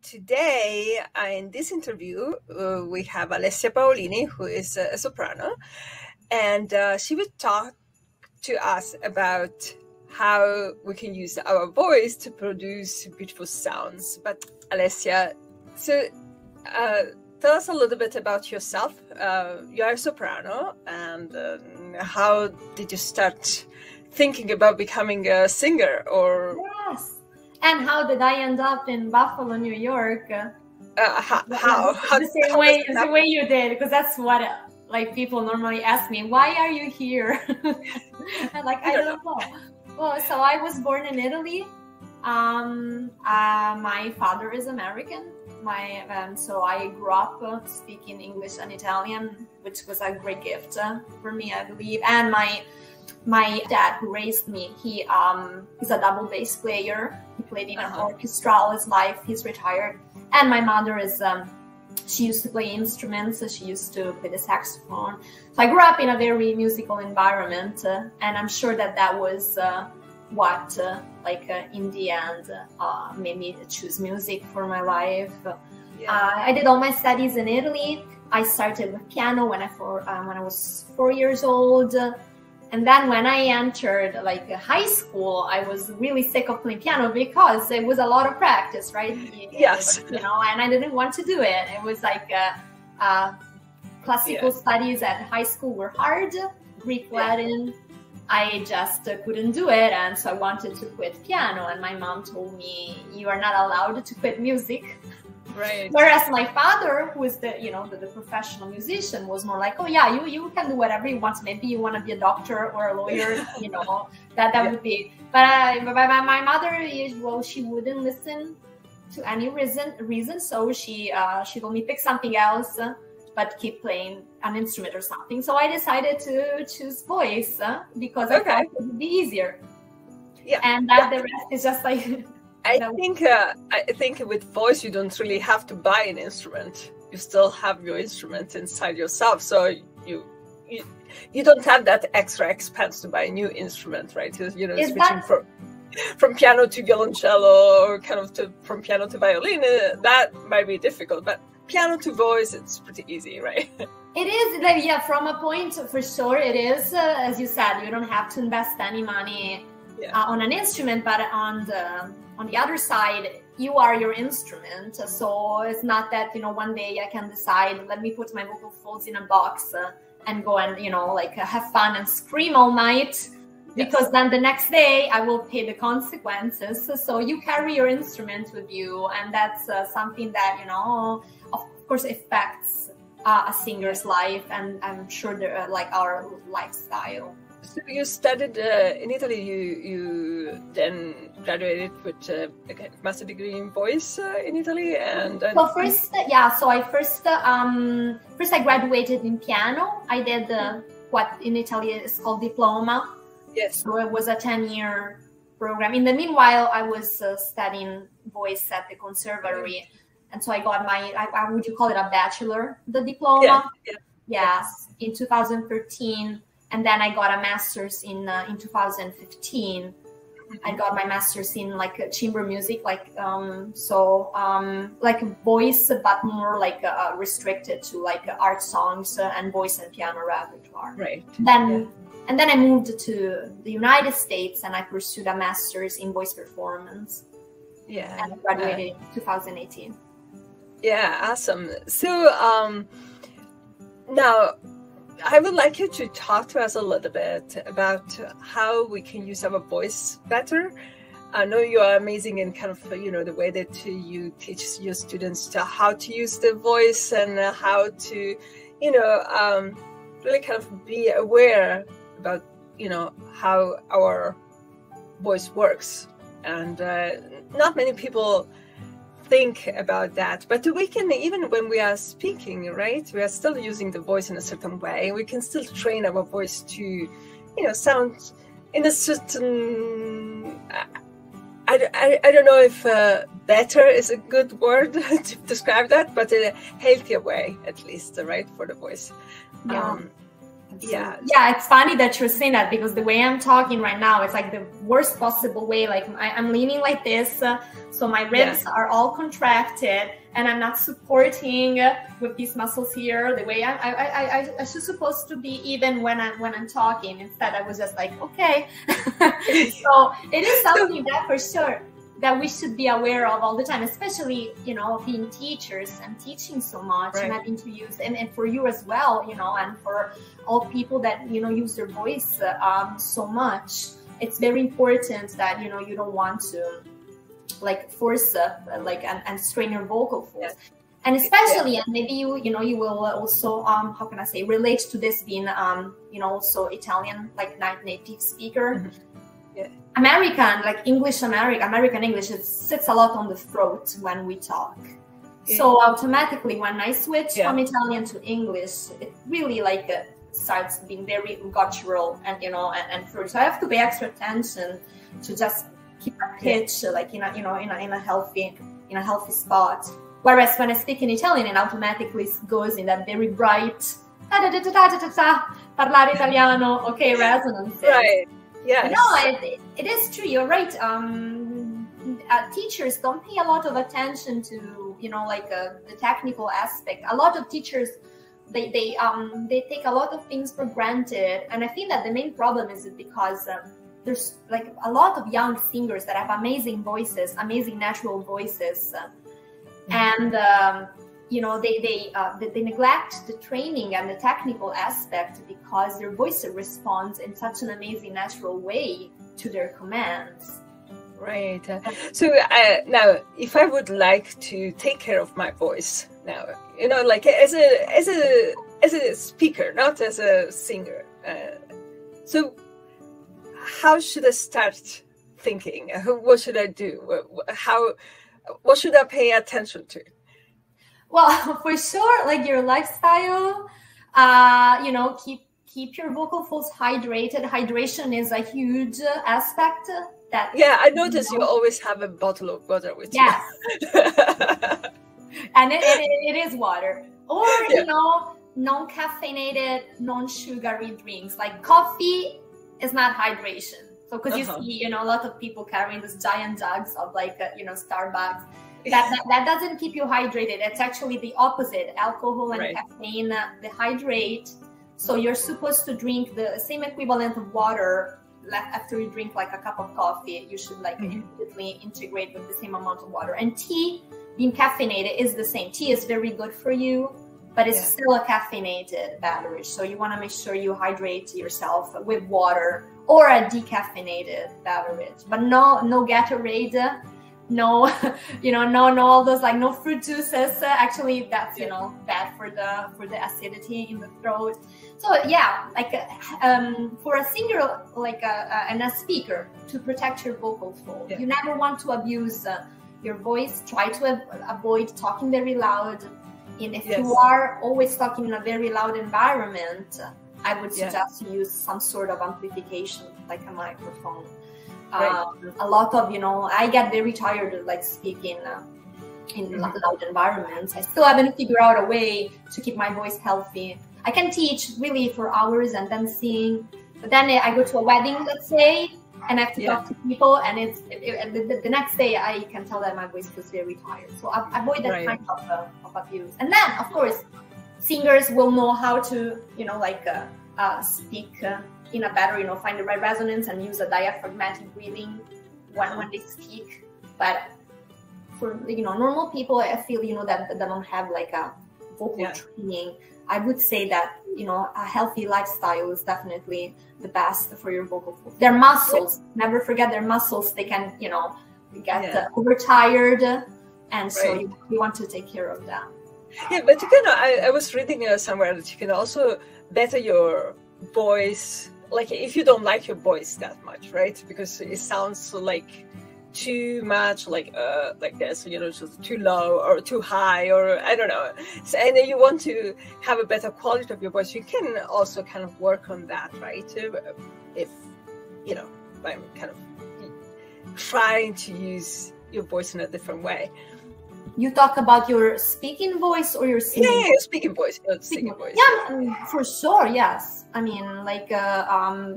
Today, in this interview, we have Alessia Paolini, who is a soprano, and she will talk to us about how we can use our voice to produce beautiful sounds. But Alessia, so tell us a little bit about yourself. You are a soprano, and how did you start thinking about becoming a singer? Or yes. And how did I end up in Buffalo, New York? How? The same way you did, because that's what like people normally ask me. Why are you here? I'm like, I don't know. Well, so I was born in Italy. My father is American. So I grew up speaking English and Italian, which was a great gift for me, I believe. And my dad, who raised me, he is a double bass player. He played in an orchestra all his life. He's retired. And my mother is, she used to play instruments. So she used to play the saxophone. So I grew up in a very musical environment. And I'm sure that that was what, in the end, made me choose music for my life. Yeah. I did all my studies in Italy. I started with piano when I was 4 years old. And then when I entered high school, I was really sick of playing piano because it was a lot of practice, right? Yes. And I didn't want to do it. It was like classical studies at high school were hard, Greek, Latin. I just couldn't do it. And so I wanted to quit piano. And my mom told me, you are not allowed to quit music. Right. Whereas my father, who is the professional musician, was more like, oh yeah, you can do whatever you want. Maybe you want to be a doctor or a lawyer, that would be. But my mother, well, she wouldn't listen to any reason. So she told me pick something else, but keep playing an instrument or something. So I decided to choose voice because I thought it would be easier. Yeah. And the rest is just like. I think with voice you don't really have to buy an instrument. You still have your instrument inside yourself, so you don't have that extra expense to buy a new instrument, right? Switching from piano to violoncello or from piano to violin, that might be difficult, but piano to voice, it's pretty easy, right? It is, from a point for sure it is. As you said, you don't have to invest any money on an instrument, but on the other side, you are your instrument. So it's not that, one day I can decide, let me put my vocal folds in a box and go and, have fun and scream all night, because then the next day I will pay the consequences. So you carry your instrument with you. And that's something that, of course, affects a singer's life. And I'm sure our lifestyle. So you studied in Italy. You then graduated with a master degree in voice in Italy, and so first, So I first I graduated in piano. I did what in Italy is called diploma. Yes. So it was a 10-year program. In the meanwhile, I was studying voice at the Conservatory, and so I got my would you call it a bachelor, the diploma? Yes, in 2013. And then I got a master's in 2015. I got my master's in chamber music, voice, but more restricted to art songs and voice and piano repertoire. Right. And then I moved to the United States and I pursued a master's in voice performance. Yeah. And I graduated in 2018. Yeah, awesome. So now, I would like you to talk to us a little bit about how we can use our voice better. I know you are amazing in the way that you teach your students how to use the voice and how to, really be aware about, how our voice works. And not many people think about that, but we can, even when we are speaking, right, we are still using the voice in a certain way. We can still train our voice to, sound in a certain, I don't know if better is a good word to describe that, but in a healthier way, at least, right, for the voice. Yeah. Yeah. Yeah, it's funny that you're saying that, because the way I'm talking right now, it's like the worst possible way. Like I'm leaning like this, so my ribs are all contracted, and I'm not supporting with these muscles here the way I should supposed to be, even when I'm talking. Instead, I was just like, okay. So it is something that for sure that we should be aware of all the time, especially, you know, being teachers and teaching so much, and having to use, and for you as well, you know, and for all people that, you know, use their voice so much. It's very important that, you know, you don't want to like force like and strain your vocal folds. And especially, and maybe you know, you will also how can I say, relate to this being you know, also Italian, like native speaker. American, like American English, it sits a lot on the throat when we talk. So automatically, when I switch from Italian to English, it really like starts being very guttural and, you know, and throat. So I have to pay extra attention to just keep a pitch like in a, you know, in a healthy spot. Whereas when I speak in Italian, it automatically goes in that very bright parlare italiano, okay, resonance. Right. Yes. No, it is true. You're right. Teachers don't pay a lot of attention to, you know, like the technical aspect. A lot of teachers, they take a lot of things for granted, and I think that the main problem is because there's like a lot of young singers that have amazing voices, amazing natural voices, and you know, they neglect the training and the technical aspect because their voice responds in such an amazing natural way to their commands. Right. So now, if I would like to take care of my voice now, you know, like as a speaker, not as a singer, so how should I start thinking? What should I do? What should I pay attention to? Well, for sure, like your lifestyle, you know, keep your vocal folds hydrated. Hydration is a huge aspect. That, yeah, I notice you always have a bottle of water with you. Yes. And it is water. Or, you know, non-caffeinated, non-sugary drinks. Like coffee is not hydration. So because you see, you know, a lot of people carrying these giant jugs of like, you know, Starbucks. That doesn't keep you hydrated. It's actually the opposite. Alcohol and caffeine, they hydrate. So you're supposed to drink the same equivalent of water after you drink like a cup of coffee. You should like immediately integrate with the same amount of water. And tea, being caffeinated, is the same. Tea is very good for you, but it's still a caffeinated beverage. So you want to make sure you hydrate yourself with water or a decaffeinated beverage. But no Gatorade. No, you know, no all those, like no fruit juices. Actually, that's, you know, bad for the acidity in the throat. So yeah, like for a singer, like and a speaker, to protect your vocal fold, you never want to abuse your voice. Try to avoid talking very loud. And if you are always talking in a very loud environment, I would suggest you use some sort of amplification, like a microphone. A lot of, you know, I get very tired of like speaking in loud environments. I still haven't figured out a way to keep my voice healthy. I can teach really for hours and then sing, but then I go to a wedding, let's say, and I have to talk to people, and the next day I can tell that my voice was very tired. So avoid that kind of abuse. And then, of course, singers will know how to, you know, like speak in a better, you know, find the right resonance and use a diaphragmatic breathing when they speak. But for, you know, normal people, I feel, you know, that they don't have like a vocal training, I would say that, you know, a healthy lifestyle is definitely the best for your vocal folds. Their muscles, never forget their muscles. They can, you know, get overtired, and so you want to take care of them. Yeah, but you can, I was reading somewhere that you can also better your voice, like if you don't like your voice that much, right? Because it sounds like too much like this, you know, just too low or too high, or I don't know. So, and you want to have a better quality of your voice, you can also kind of work on that, right? If, you know, I'm kind of trying to use your voice in a different way. You talk about your speaking voice or your singing voice? Yeah, speaking voice, singing voice. Yeah, for sure, yes. I mean, like,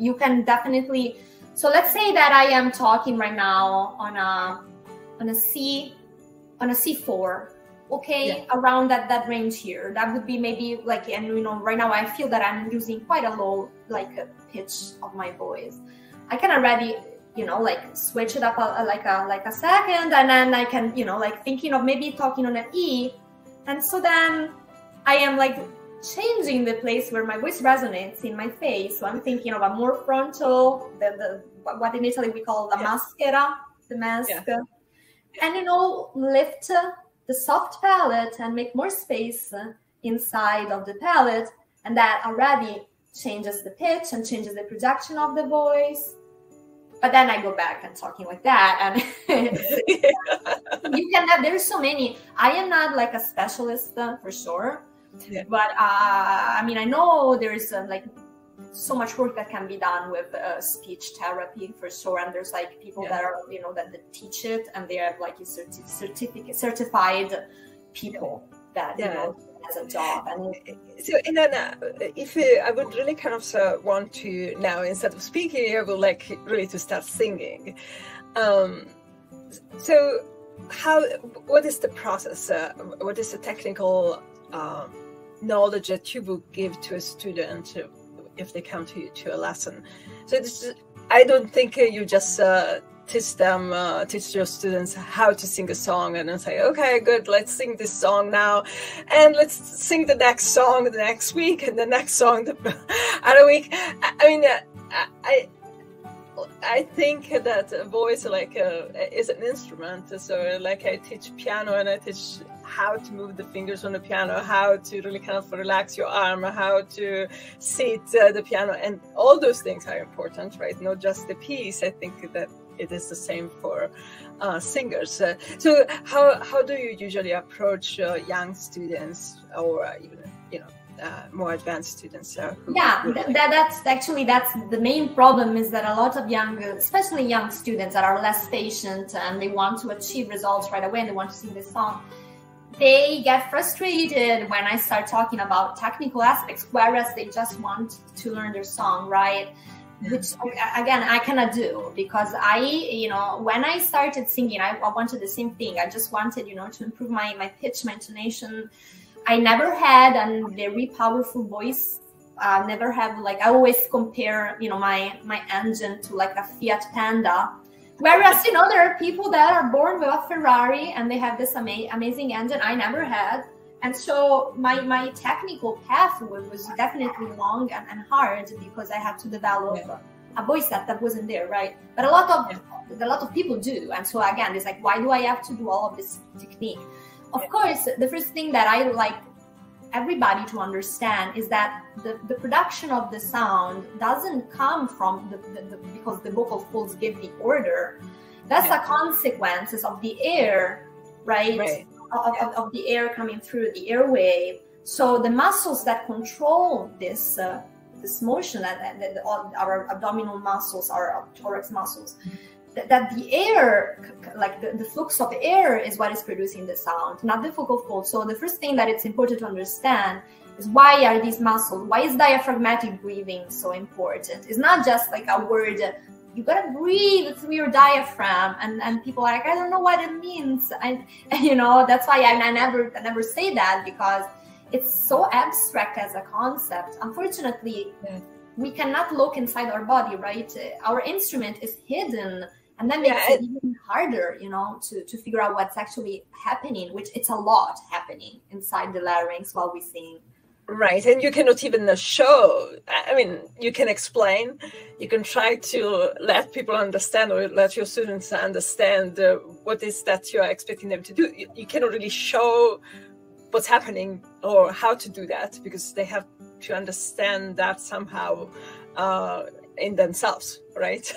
you can definitely... So let's say that I am talking right now on a C4, okay, around that range here. That would be maybe like, and you know, right now I feel that I'm using quite a low pitch of my voice. I can already, you know, like switch it up like a second, and then I can, you know, like thinking of maybe talking on an E, and so then I am like changing the place where my voice resonates in my face. So I'm thinking of a more frontal, what in Italy we call the maschera, the mask, and, you know, lift the soft palate and make more space inside of the palate, and that already changes the pitch and changes the projection of the voice. But then I go back and talking like that, and you can have, there's so many. I am not like a specialist for sure, but I mean, I know there's like so much work that can be done with speech therapy for sure, and there's like people that are, you know, that teach it, and they have like a certified people that you know, as a job. And so, and then if I would really kind of want to now, instead of speaking, I would like really to start singing. So what is the process? What is the technical knowledge that you would give to a student if they come to you to a lesson? So I don't think you just teach your students how to sing a song and then say, okay, good, let's sing this song now, and let's sing the next song the next week, and the next song the other week. I mean, I think that a voice like is an instrument. So like I teach piano, and I teach how to move the fingers on the piano, how to really kind of relax your arm, how to sit the piano, and all those things are important, right? Not just the piece. I think that it is the same for singers. So how do you usually approach young students, or even, you know, more advanced students? That's the main problem, is that a lot of young, especially young students that are less patient and they want to achieve results right away and they want to sing this song, they get frustrated when I start talking about technical aspects, whereas they just want to learn their song, right? Which again, I cannot do, because you know, when I started singing, I wanted the same thing. I just wanted, you know, to improve my pitch, my intonation. I never had a very powerful voice. Never have, like, I always compare, you know, my engine to like a Fiat Panda. Whereas, you know, there are people that are born with a Ferrari and they have this amazing engine. I never had. And so my technical path was definitely long and hard, because I had to develop a voice that wasn't there, right? But a lot of people do. And so again, it's like, why do I have to do all of this technique? Of course, the first thing that I like everybody to understand is that the production of the sound doesn't come from because the vocal folds give the order. That's a consequence of the air, right? Of the air coming through the airway. So the muscles that control this motion, our abdominal muscles, our thorax muscles, that the air, like the flux of air, is what is producing the sound, not the vocal fold. So the first thing that it's important to understand is, why are these muscles, why is diaphragmatic breathing so important? It's not just like a word. You gotta breathe through your diaphragm, and people are like, I don't know what it means, and you know, that's why I never say that, because it's so abstract as a concept. Unfortunately, we cannot look inside our body, right? Our instrument is hidden, and that makes it even harder, you know, to figure out what's actually happening, which it's a lot happening inside the larynx while we sing. Right, and you cannot even show. I mean, you can explain, you can try to let people understand, or let your students understand what is that you are expecting them to do. You cannot really show what's happening or how to do that, because they have to understand that somehow in themselves, right?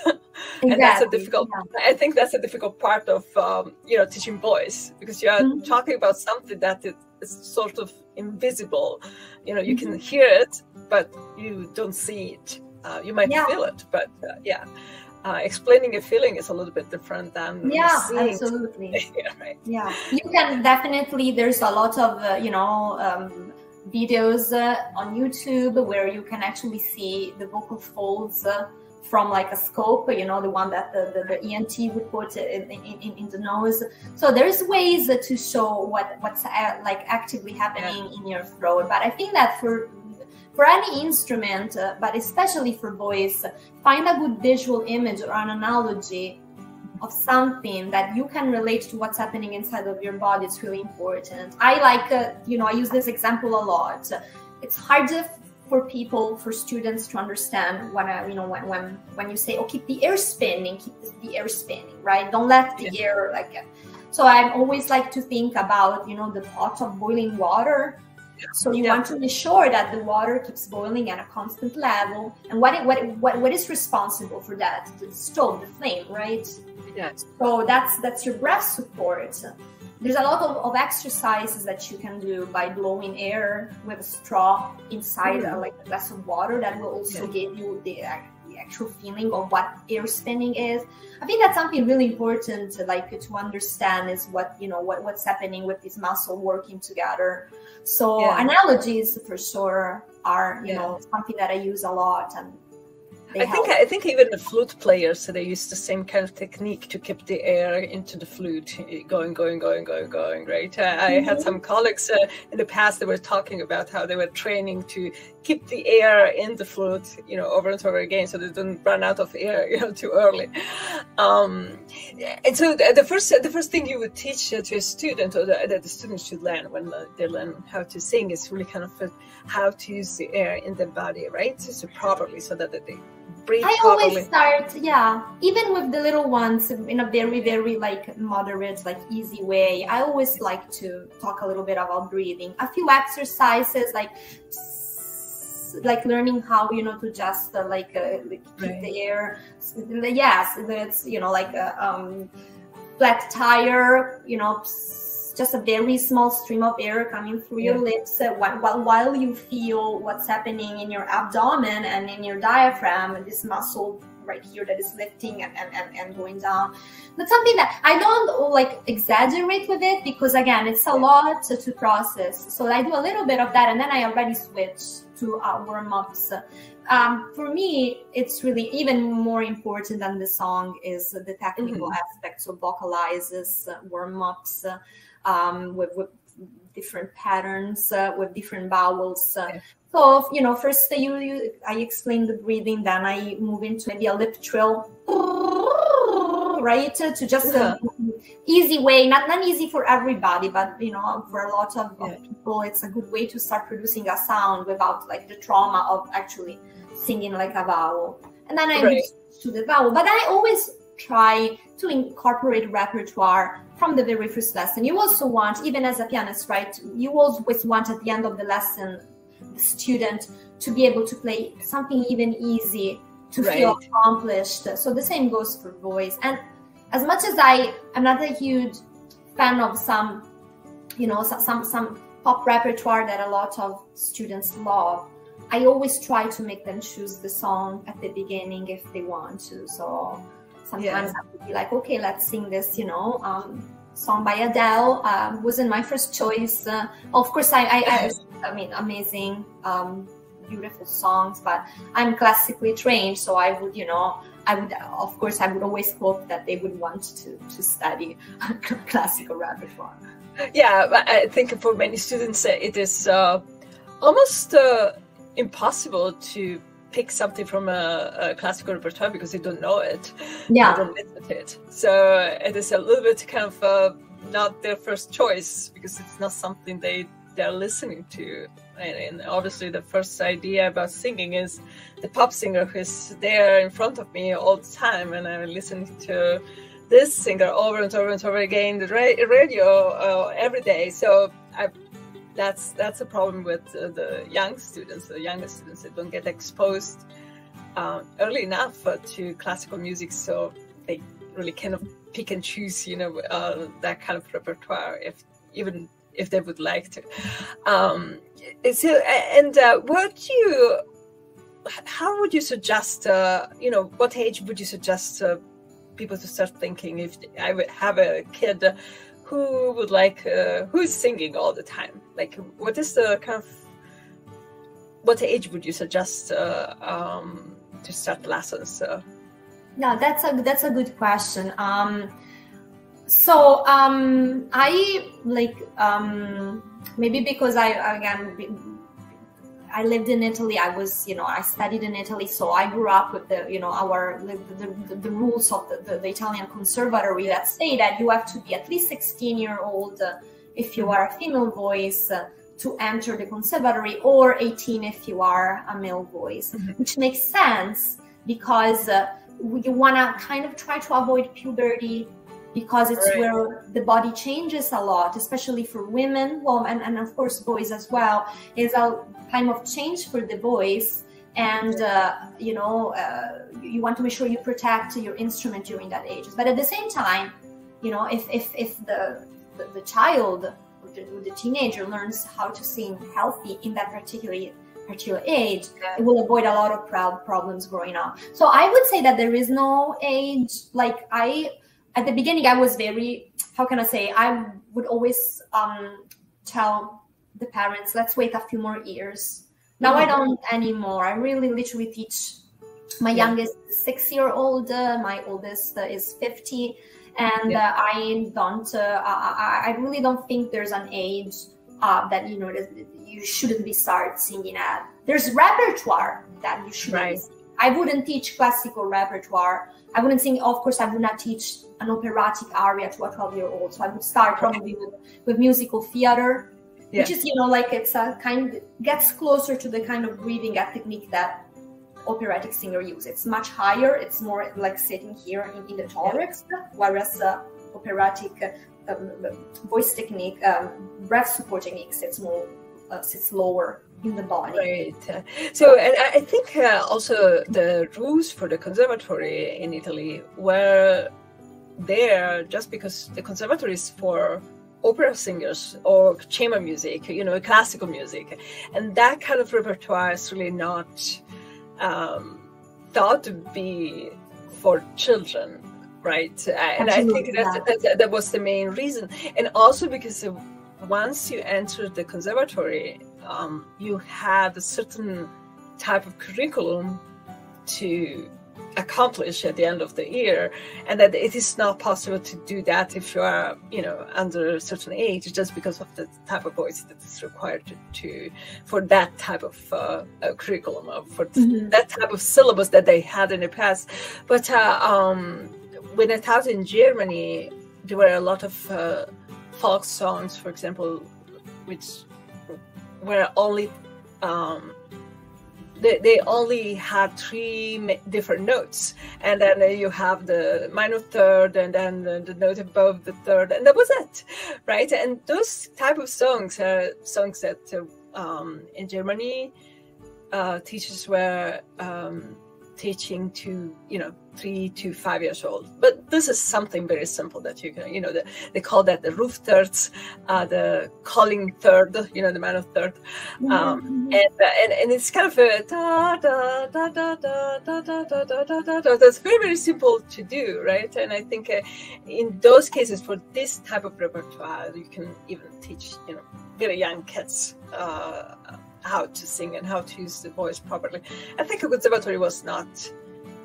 And that's a difficult. I think that's a difficult part of you know, teaching voice, because you are talking about something that is sort of invisible. You know, you can hear it, but you don't see it. You might feel it, but explaining a feeling is a little bit different than seeing. Absolutely. Yeah, right. Yeah, you can definitely. There's a lot of videos on YouTube where you can actually see the vocal folds from like a scope, the one that the ENT would put in the nose. So there's ways to show what's like actively happening in your throat. But I think that for any instrument, but especially for voice, find a good visual image or an analogy of something that you can relate to what's happening inside of your body. It's really important. I like, I use this example a lot. It's hard for students to understand when you say, oh, keep the air spinning, right? Don't let the air so I always like to think about, the pot of boiling water. So you want to be sure that the water keeps boiling at a constant level. And what is responsible for that? The stove, the flame, right? Yes. So that's your breath support. There's a lot of exercises that you can do by blowing air with a straw inside like a glass of water. That will also give you the actual feeling of what air spinning is. I think that's something really important to understand is what's happening with this muscle working together. So analogies for sure are something that I use a lot, and I think even the flute players, so they use the same kind of technique to keep the air into the flute going, right? I had some colleagues in the past that were talking about how they were training to keep the air in the flute, over and over again, so they don't run out of air, too early. And so the first thing you would teach to a student, or that the students should learn when they learn how to sing, is really kind of how to use the air in their body, right? So properly, so that they breathe properly. Always start, even with the little ones, in a very, very moderate, easy way. I always like to talk a little bit about breathing. A few exercises, like learning how to just keep the air. Yes, it's like a flat tire, just a very small stream of air coming through your lips while you feel what's happening in your abdomen and in your diaphragm, this muscle right here that is lifting and going down. That's something that I don't exaggerate with it, because again, it's a lot to process. So I do a little bit of that, and then I already switch to warm-ups. For me, it's really even more important than the song is the technical aspects of vocalizes, warm-ups, with different patterns, with different vowels. So, first I explain the breathing, then I move into maybe a lip trill, right? To just easy way, not easy for everybody, but for a lot of people, it's a good way to start producing a sound without the trauma of actually singing like a vowel. And then I move to the vowel, but I always try to incorporate repertoire from the very first lesson. You also want, even as a pianist, right? You always want at the end of the lesson the student to be able to play something even easy, to feel accomplished. So the same goes for voice. And as much as I'm not a huge fan of some pop repertoire that a lot of students love, I always try to make them choose the song at the beginning if they want to. So sometimes I would be like, okay, let's sing this, song by Adele. Wasn't my first choice. Of course, I mean, amazing, beautiful songs, but I'm classically trained, so I would, of course, I would always hope that they would want to study classical repertoire. Yeah, but I think for many students, it is almost impossible to pick something from a classical repertoire because they don't know it. They don't listen to it. So it is a little bit kind of not their first choice, because it's not something they're listening to. And obviously the first idea about singing is the pop singer who's there in front of me all the time, and I'm listening to this singer over and over and over again, the radio every day. So that's a problem with the young students, the younger students that don't get exposed early enough to classical music, so they really kind of pick and choose, that kind of repertoire, even if they would like to. What do you how would you suggest, you know, what age would you suggest people to start thinking if I would have a kid who would like, who's singing all the time? Like, what is the kind of, what age would you suggest to start lessons? No, that's a good question. I like, maybe because I lived in Italy. I was, you know, I studied in Italy, so I grew up with the, you know, the rules of the Italian Conservatory that say that you have to be at least 16-year-old if you are a female voice to enter the Conservatory, or 18 if you are a male voice, which makes sense because you want to kind of try to avoid puberty, because it's where the body changes a lot, especially for women, well, and of course boys as well. It's a time of change for the voice, and you know, you want to make sure you protect your instrument during that age. But at the same time, you know, if the child or the teenager learns how to sing healthy in that particular age, it will avoid a lot of problems growing up. So I would say that there is no age. Like, at the beginning, I was very, how can I say, I would always tell the parents, let's wait a few more years. Now I don't anymore. I really literally teach my youngest 6-year-old, my oldest is 50, and I don't, I really don't think there's an age that, you know, you shouldn't be start singing at. There's repertoire that you shouldn't be singing. I wouldn't teach classical repertoire. I wouldn't sing, of course, I would not teach an operatic aria to a 12-year-old. So I would start probably with musical theater, which is, you know, like, it's a kind, gets closer to the kind of breathing technique that operatic singer use. It's much higher. It's more like sitting here in the thorax, whereas operatic voice technique, breath support technique sits lower in the body. Right. So, and I think also the rules for the conservatory in Italy were there just because the conservatory is for opera singers or chamber music, you know, classical music, and that kind of repertoire is really not thought to be for children, right? And I think that was the main reason, and also because once you enter the conservatory, you have a certain type of curriculum to accomplish at the end of the year, and that it is not possible to do that if you are, you know, under a certain age, just because of the type of voice that is required for that type of curriculum, or for that type of syllabus that they had in the past. But when I taught in Germany, there were a lot of folk songs, for example, which were only they only had 3 different notes, and then you have the minor third, and then the note above the third, and that was it, right? And those type of songs are songs that in Germany teachers were teaching to, you know, 3 to 5 years old. But this is something very simple that you can, you know, they call that the roof thirds, the calling third, you know, the minor third, and it's kind of a da da da da da da da da da da da da. That's very, very simple to do, right? And I think in those cases, for this type of repertoire, you can even teach, you know, very young kids how to sing and how to use the voice properly. I think a conservatory was not,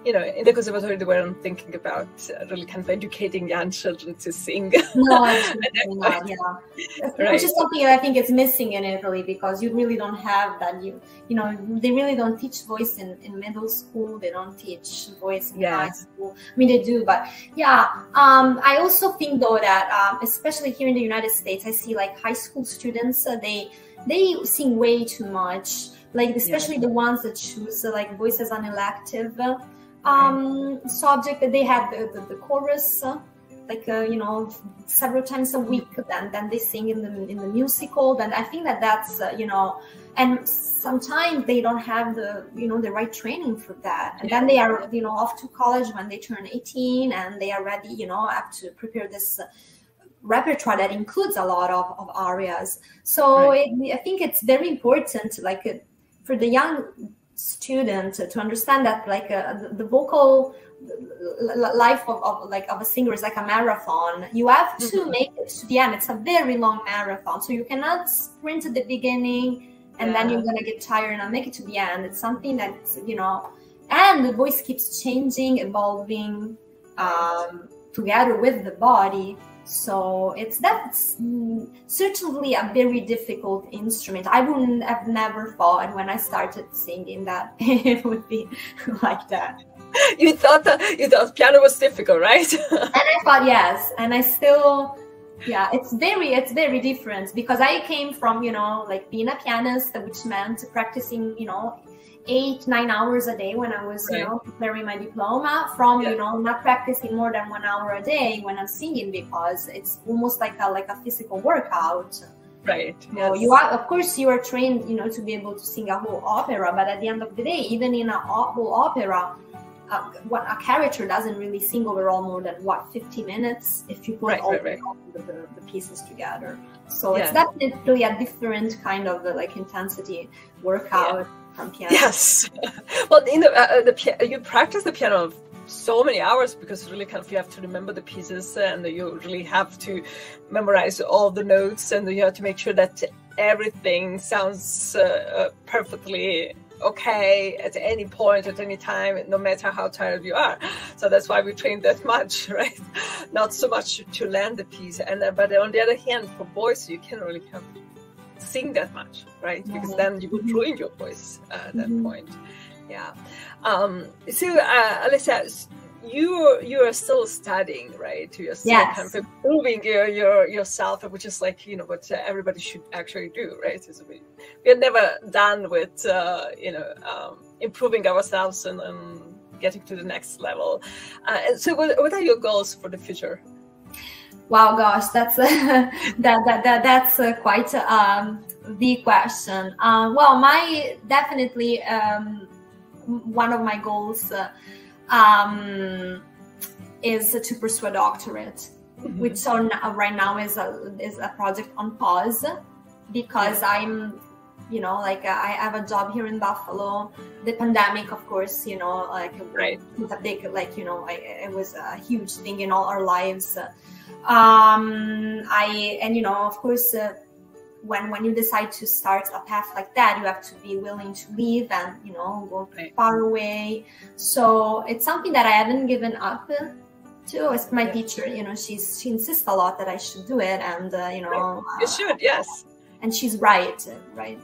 you know, in the conservatory they weren't thinking about really kind of educating young children to sing. No, absolutely not. Yeah, which is something that I think is missing in Italy, because you really don't have that. You know, they really don't teach voice in middle school. They don't teach voice in high school. I mean, they do, but I also think though that especially here in the United States, I see like high school students, they sing way too much, like especially the ones that choose like voice as an elective subject, that they have the chorus like you know, several times a week, then they sing in the musical. Then I think that's you know, and sometimes they don't have the, you know, the right training for that, and then they are, you know, off to college when they turn 18, and they are ready, you know, have to prepare this repertoire that includes a lot of arias. So I think it's very important, like for the young student to understand that like the vocal life of a singer is like a marathon. You have to make it to the end. It's a very long marathon, so you cannot sprint at the beginning and then you're gonna get tired and not make it to the end. It's something that's, you know, and the voice keeps changing, evolving together with the body. So that's certainly a very difficult instrument. I wouldn't have never thought when I started singing that it would be like that. You thought piano was difficult, right? And I thought yes, and I still, yeah, it's very different, because I came from, you know, like being a pianist, which meant practicing, you know, 8-9 hours a day when I was, you know, preparing my diploma, from, you know, not practicing more than 1 hour a day when I'm singing, because it's almost like a physical workout. Right. So you are, of course, you are trained, you know, to be able to sing a whole opera, but at the end of the day, even in a whole opera, what a character doesn't really sing overall more than what, 50 minutes if you put all the pieces together. So it's definitely a different kind of like intensity workout from piano. Yes. Well, in you practice the piano so many hours, because really kind of you have to remember the pieces, and you really have to memorize all the notes, and you have to make sure that everything sounds perfectly okay at any point, at any time, no matter how tired you are. So that's why we train that much, right? Not so much to learn the piece, and but on the other hand, for voice, you can't really kind of sing that much, right? Because then you would ruin your voice at that point. Yeah. So Alessia, you are still studying, right? You're still kind of improving yourself, which is like, you know, what everybody should actually do, right? So we're never done with improving ourselves and getting to the next level. And so what are your goals for the future? Wow, gosh, that's that's quite the question. Well, definitely one of my goals is to pursue a doctorate, which right now is a project on pause, because I'm, you know, like I have a job here in Buffalo. The pandemic, of course, you know, like it's a big, like, you know, it was a huge thing in all our lives. And you know, of course, when you decide to start a path like that, you have to be willing to leave and, you know, go far away. So it's something that I haven't given up to. It's my teacher, you know, she insists a lot that I should do it, and you know, you should, yes. And she's right.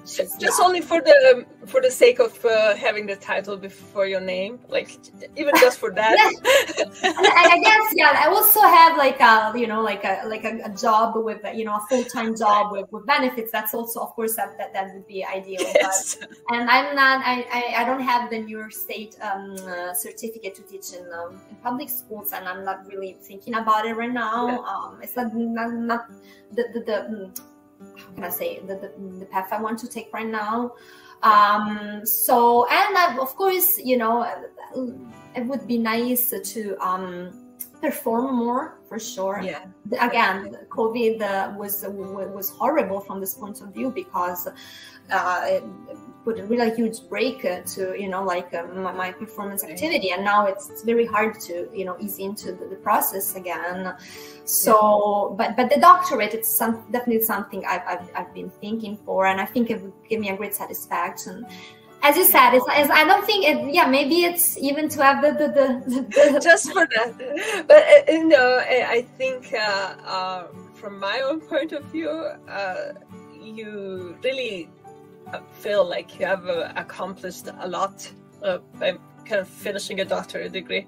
She's just only for the sake of having the title before your name, like even just for that. I guess, yeah. I also have like a, you know, like a job with, you know, a full-time job with benefits. That's also, of course, that would be ideal. Yes. But, and I'm not. I don't have the New York State certificate to teach in public schools, and I'm not really thinking about it right now. It's not the how can I say, the path I want to take right now. So, and of course, you know, it would be nice to perform more, for sure. Yeah. Again, COVID was horrible from this point of view, because it put a really huge break to, you know, like my performance activity, and now it's very hard to, you know, ease into the process again. So, but the doctorate, it's definitely something I've been thinking for, and I think it would give me a great satisfaction. As you said, I don't think it. Yeah, maybe it's even to have the just for that. But you know, I think from my own point of view, you really feel like you have accomplished a lot by kind of finishing a doctorate degree,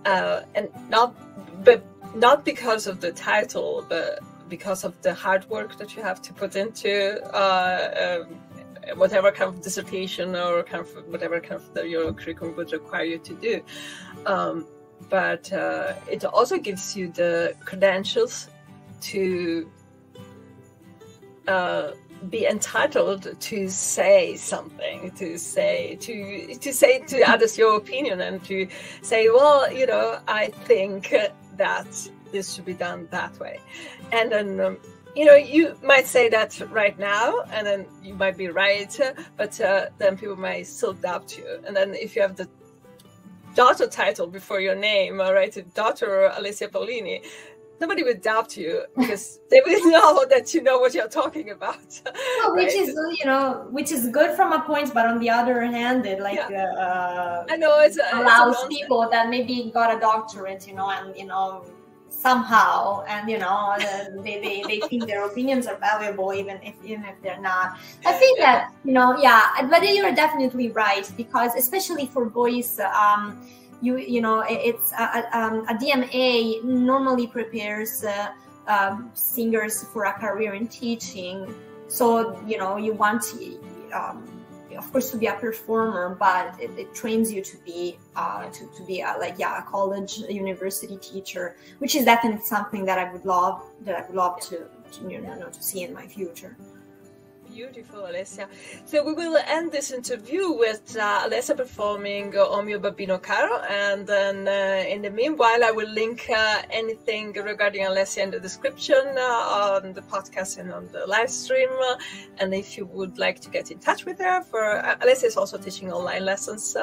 and not because of the title, but because of the hard work that you have to put into whatever kind of dissertation or kind of whatever kind of your curriculum would require you to do. But it also gives you the credentials to be entitled to say something, to say to others your opinion, and to say, well, you know, I think that this should be done that way. And then you know, you might say that right now, and then you might be right, but then people might still doubt you. And then if you have the daughter title before your name, right, daughter Alessia Paolini, nobody would doubt you because they will know that you know what you're talking about. Well, right? Which is, you know, which is good from a point, but on the other hand, it like I know allows people that maybe got a doctorate, you know, and you know, somehow, and you know, they think their opinions are valuable even if they're not. I think that, you know, but you're definitely right, because especially for voice, you know, it's a DMA normally prepares singers for a career in teaching. So, you know, you want to, of course, to be a performer, but it trains you to be a college, university teacher, which is definitely something that I would love to you know, to see in my future. Beautiful, Alessia. So we will end this interview with Alessia performing O mio babbino caro, and then in the meanwhile I will link anything regarding Alessia in the description on the podcast and on the live stream. And if you would like to get in touch with her, Alessia is also teaching online lessons.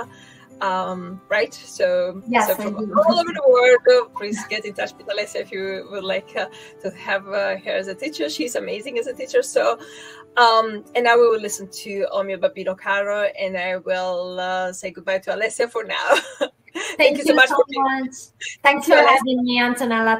Right? So, yes, so from all over the world, please get in touch with Alessia if you would like to have her as a teacher. She's amazing as a teacher. So, and now we will listen to O mio babbino caro, and I will say goodbye to Alessia for now. Thank you so much. Thanks for having me, Antonella.